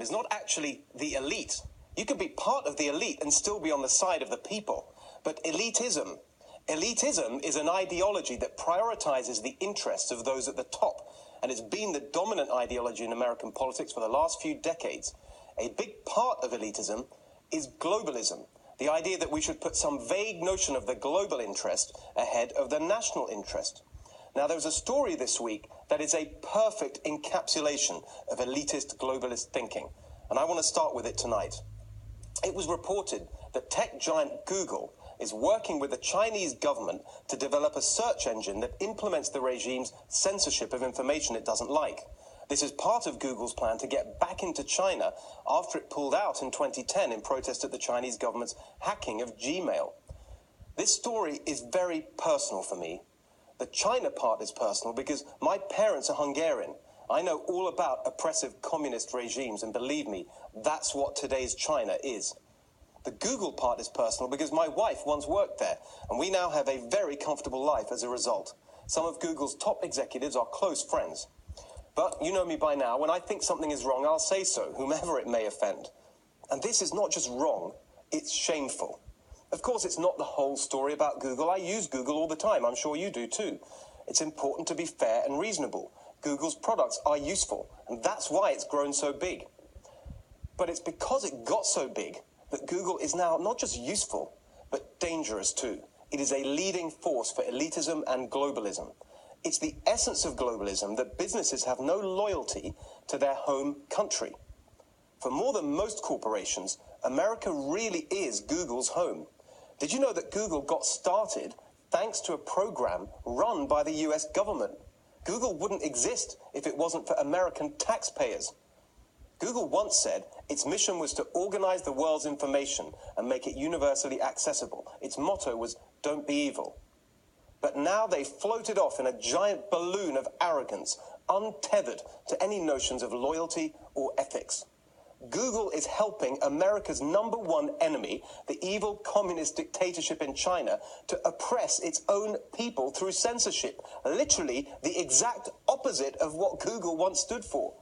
is not actually the elite. You can be part of the elite and still be on the side of the people. But elitism is an ideology that prioritizes the interests of those at the top, and it's been the dominant ideology in American politics for the last few decades. A big part of elitism is globalism, the idea that we should put some vague notion of the global interest ahead of the national interest. Now, there's a story this week that is a perfect encapsulation of elitist globalist thinking, and I want to start with it tonight. It was reported that tech giant Google is working with the Chinese government to develop a search engine that implements the regime's censorship of information it doesn't like. This is part of Google's plan to get back into China after it pulled out in 2010 in protest at the Chinese government's hacking of Gmail. This story is very personal for me. The China part is personal because my parents are Hungarian. I know all about oppressive communist regimes, and believe me, that's what today's China is. The Google part is personal because my wife once worked there, and we now have a very comfortable life as a result. Some of Google's top executives are close friends. But you know me by now, when I think something is wrong, I'll say so, whomever it may offend. And this is not just wrong, it's shameful. Of course, it's not the whole story about Google. I use Google all the time. I'm sure you do too. It's important to be fair and reasonable. Google's products are useful, and that's why it's grown so big. But it's because it got so big that Google is now not just useful, but dangerous too. It is a leading force for elitism and globalism. It's the essence of globalism that businesses have no loyalty to their home country. For more than most corporations, America really is Google's home. Did you know that Google got started thanks to a program run by the US government? Google wouldn't exist if it wasn't for American taxpayers. Google once said its mission was to organize the world's information and make it universally accessible. Its motto was, "Don't be evil." But now they floated off in a giant balloon of arrogance, untethered to any notions of loyalty or ethics. Google is helping America's #1 enemy, the evil communist dictatorship in China, to oppress its own people through censorship. Literally the exact opposite of what Google once stood for.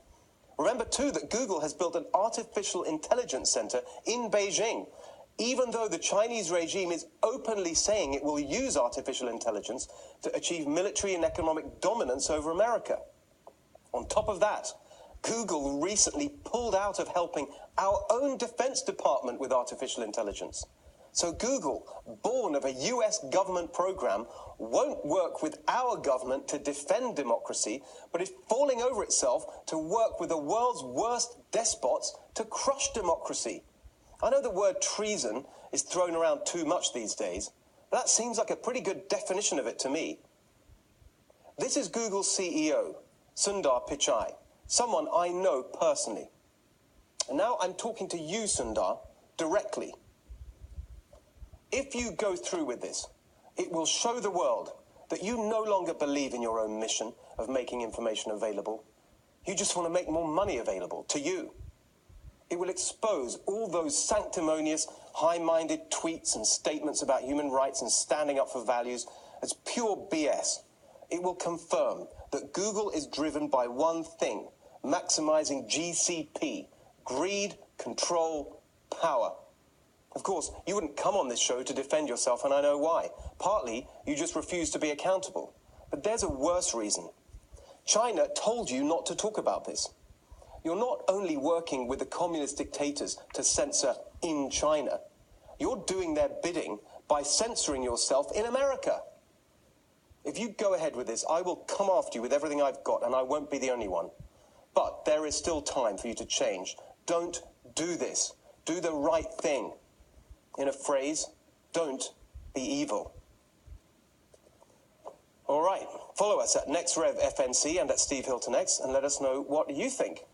Remember, too, that Google has built an artificial intelligence center in Beijing, even though the Chinese regime is openly saying it will use artificial intelligence to achieve military and economic dominance over America. On top of that, Google recently pulled out of helping our own Defense Department with artificial intelligence. So Google, born of a US government program, won't work with our government to defend democracy, but is falling over itself to work with the world's worst despots to crush democracy. I know the word treason is thrown around too much these days, but that seems like a pretty good definition of it to me. This is Google's CEO, Sundar Pichai, someone I know personally. And now I'm talking to you, Sundar, directly. If you go through with this, it will show the world that you no longer believe in your own mission of making information available. You just want to make more money available to you. It will expose all those sanctimonious, high-minded tweets and statements about human rights and standing up for values as pure BS. It will confirm that Google is driven by one thing, maximizing GCP, greed, control, power. Of course, you wouldn't come on this show to defend yourself, and I know why. Partly, you just refuse to be accountable. But there's a worse reason. China told you not to talk about this. You're not only working with the communist dictators to censor in China, you're doing their bidding by censoring yourself in America. If you go ahead with this, I will come after you with everything I've got, and I won't be the only one. But there is still time for you to change. Don't do this. Do the right thing. In a phrase, don't be evil. All right, follow us at NextRevFNC and at Steve Hilton X, and let us know what you think.